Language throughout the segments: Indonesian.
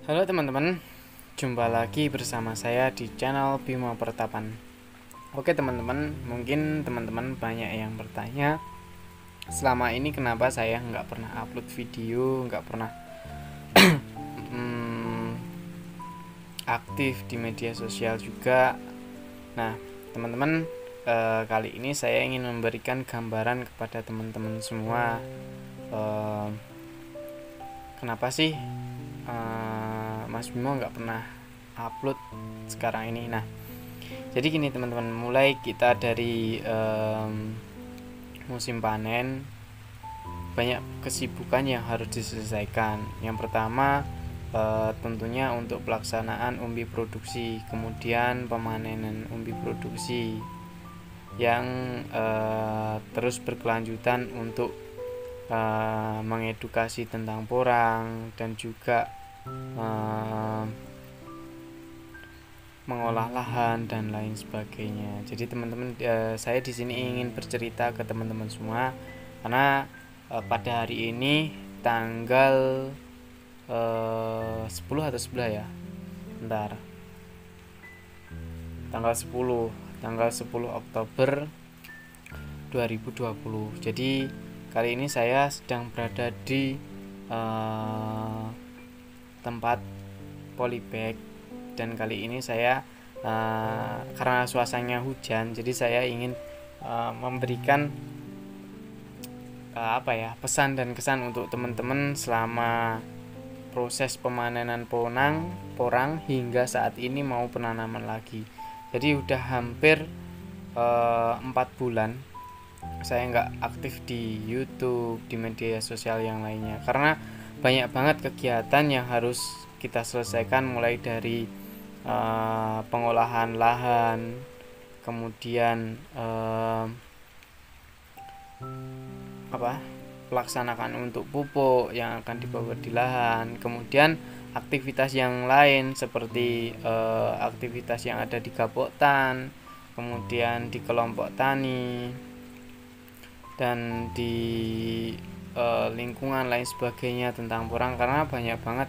Halo teman-teman, jumpa lagi bersama saya di channel Bima Pertapan. Oke teman-teman, mungkin teman-teman banyak yang bertanya, selama ini kenapa saya nggak pernah upload video, nggak pernah aktif di media sosial juga. Nah teman-teman, kali ini saya ingin memberikan gambaran kepada teman-teman semua, kenapa sih Mas Bimo nggak pernah upload sekarang ini. Nah, jadi gini teman-teman, mulai kita dari musim panen, banyak kesibukan yang harus diselesaikan. Yang pertama tentunya untuk pelaksanaan umbi produksi, kemudian pemanenan umbi produksi yang terus berkelanjutan untuk mengedukasi tentang porang dan juga mengolah lahan dan lain sebagainya. Jadi teman-teman, saya di sini ingin bercerita ke teman-teman semua karena pada hari ini tanggal 10 atau 11 ya. Bentar. Tanggal 10 Oktober 2020. Jadi kali ini saya sedang berada di tempat polybag, dan kali ini saya karena suasananya hujan, jadi saya ingin memberikan pesan dan kesan untuk teman-teman selama proses pemanenan porang hingga saat ini mau penanaman lagi. Jadi udah hampir 4 bulan saya nggak aktif di YouTube, di media sosial yang lainnya, karena banyak banget kegiatan yang harus kita selesaikan, mulai dari pengolahan lahan, kemudian pelaksanaan untuk pupuk yang akan dibawa di lahan, kemudian aktivitas yang lain seperti aktivitas yang ada di Gapoktan, kemudian di kelompok tani, dan di lingkungan lain sebagainya tentang porang, karena banyak banget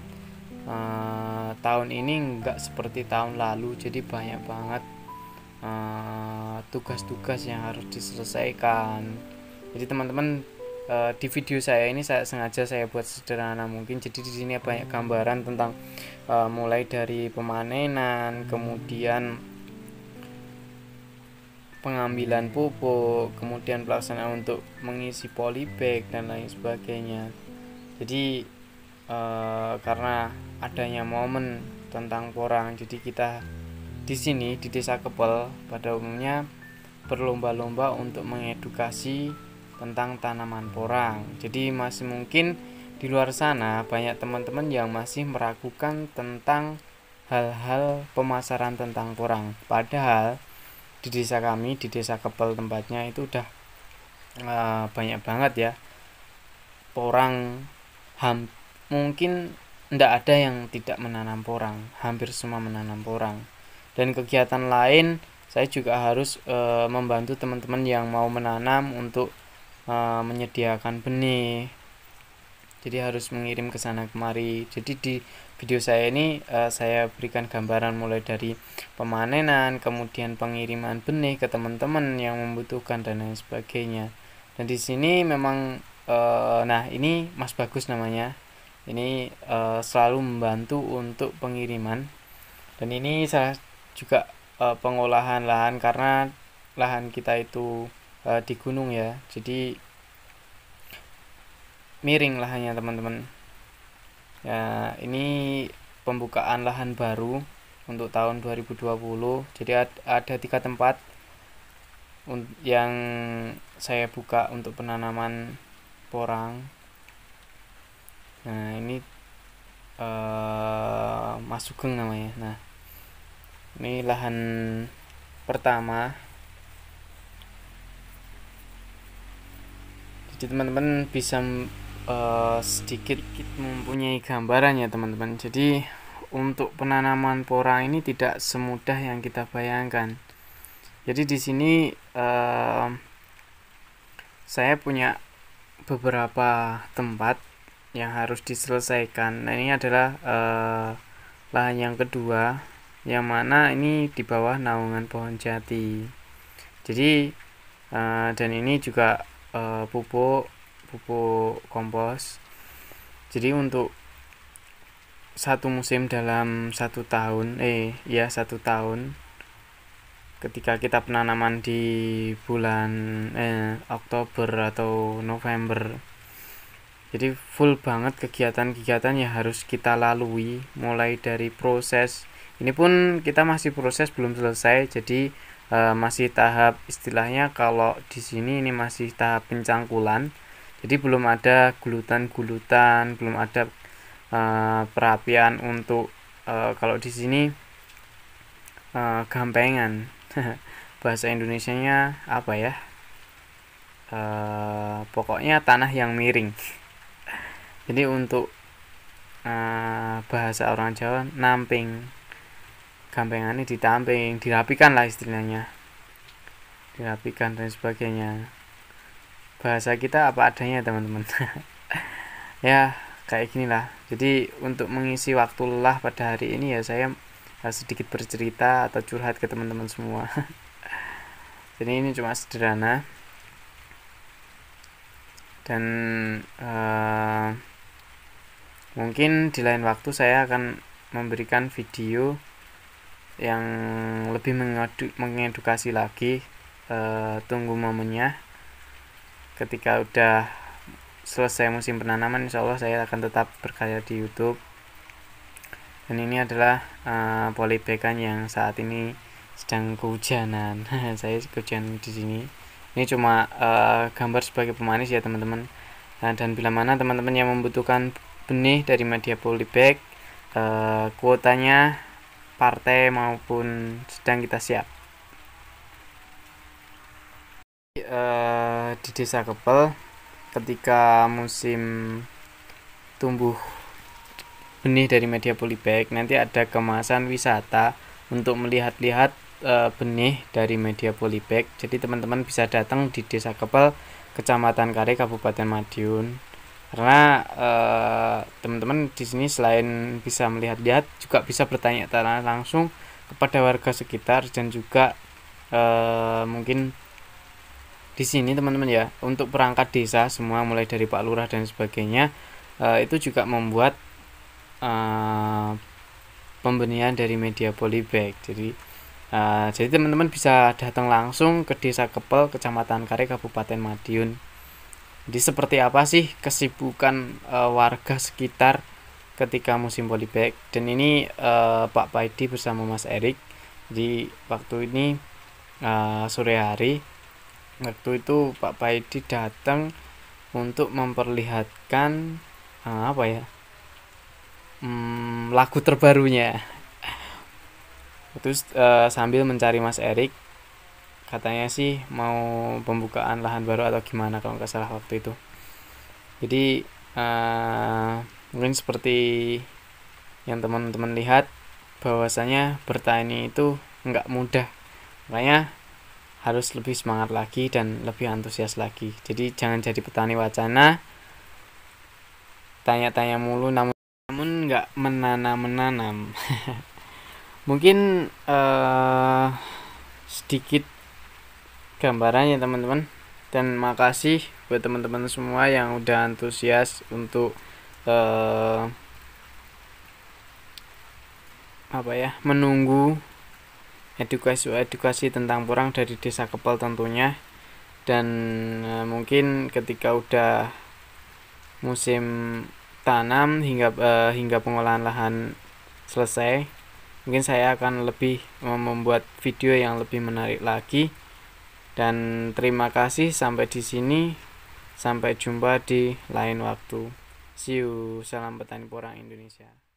tahun ini nggak seperti tahun lalu, jadi banyak banget tugas-tugas yang harus diselesaikan. Jadi teman-teman, di video saya ini saya sengaja buat sederhana mungkin. Jadi di sini banyak gambaran tentang mulai dari pemanenan, kemudian pengambilan pupuk, kemudian pelaksanaan untuk mengisi polybag dan lain sebagainya. Jadi karena adanya momen tentang porang, jadi kita di sini di Desa Kepel pada umumnya berlomba-lomba untuk mengedukasi tentang tanaman porang. Jadi masih mungkin di luar sana banyak teman-teman yang masih meragukan tentang hal-hal pemasaran tentang porang. Padahal di desa kami, di Desa Kepel tempatnya, itu udah banyak banget ya porang. Mungkin tidak ada yang tidak menanam porang, hampir semua menanam porang. Dan kegiatan lain, saya juga harus membantu teman-teman yang mau menanam untuk menyediakan benih. Jadi harus mengirim ke sana kemari. Jadi di video saya ini saya berikan gambaran mulai dari pemanenan, kemudian pengiriman benih ke teman-teman yang membutuhkan dan lain sebagainya. Dan di sini memang nah ini Mas Bagus namanya. Ini selalu membantu untuk pengiriman. Dan ini saya juga pengolahan lahan, karena lahan kita itu di gunung ya, jadi miring lahannya teman-teman ya. Ini pembukaan lahan baru untuk tahun 2020. Jadi ada 3 tempat yang saya buka untuk penanaman porang. Nah ini Mas Sugeng namanya. Nah ini lahan pertama. Jadi teman-teman bisa sedikit mempunyai gambaran ya teman-teman. Jadi untuk penanaman porang ini tidak semudah yang kita bayangkan. Jadi di sini saya punya beberapa tempat yang harus diselesaikan. Nah ini adalah lahan yang kedua, yang mana ini di bawah naungan pohon jati. Jadi dan ini juga pupuk kompos. Jadi untuk satu musim dalam 1 tahun, 1 tahun, ketika kita penanaman di bulan Oktober atau November, jadi full banget kegiatan-kegiatan yang harus kita lalui, mulai dari proses. Ini pun kita masih proses, belum selesai, jadi masih tahap, istilahnya kalau di sini ini masih tahap pencangkulan. Jadi belum ada gulutan-gulutan, belum ada perapian untuk kalau di sini gampengan. Bahasa Indonesianya apa ya? Pokoknya tanah yang miring. Jadi untuk bahasa orang Jawa, namping, gampengannya ditamping, dirapikan lah istilahnya, dirapikan dan sebagainya. Bahasa kita apa adanya teman-teman. Ya kayak gini lah. Jadi untuk mengisi waktu lelah pada hari ini ya saya sedikit bercerita atau curhat ke teman-teman semua. Jadi ini cuma sederhana, dan mungkin di lain waktu saya akan memberikan video yang lebih mengedukasi lagi. Tunggu momennya. Ketika udah selesai musim penanaman, insya Allah saya akan tetap berkarya di YouTube. Dan ini adalah polybagan yang saat ini sedang kehujanan. Saya kehujanan di sini. Ini cuma gambar sebagai pemanis ya teman-teman. Dan bila mana teman-teman yang membutuhkan benih dari media polybag, kuotanya partai maupun sedang kita siap. Di Desa Kepel, ketika musim tumbuh benih dari media polybag, nanti ada kemasan wisata untuk melihat-lihat benih dari media polybag. Jadi teman-teman bisa datang di Desa Kepel, Kecamatan Kare, Kabupaten Madiun. Karena teman-teman di sini selain bisa melihat-lihat, juga bisa bertanya-tanya langsung kepada warga sekitar, dan juga mungkin di sini teman-teman ya, untuk perangkat desa semua mulai dari Pak Lurah dan sebagainya, itu juga membuat pembenihan dari media polybag. Jadi teman-teman bisa datang langsung ke Desa Kepel, Kecamatan Kare, Kabupaten Madiun. Jadi seperti apa sih kesibukan warga sekitar ketika musim polybag. Dan ini Pak Paidi bersama Mas Erik. Jadi waktu ini sore hari, waktu itu Pak Paidi datang untuk memperlihatkan lagu terbarunya. Terus sambil mencari Mas Erik, katanya sih mau pembukaan lahan baru atau gimana kalau nggak salah waktu itu. Jadi mungkin seperti yang teman-teman lihat, bahwasanya bertani itu nggak mudah, makanya harus lebih semangat lagi dan lebih antusias lagi. Jadi jangan jadi petani wacana, tanya-tanya mulu namun nggak menanam. Mungkin sedikit gambarannya teman-teman, dan makasih buat teman-teman semua yang udah antusias untuk menunggu edukasi tentang porang dari Desa Kepel tentunya. Dan mungkin ketika udah musim tanam hingga pengolahan lahan selesai, mungkin saya akan lebih membuat video yang lebih menarik lagi. Dan terima kasih sampai di sini. Sampai jumpa di lain waktu. See you. Salam petani porang Indonesia.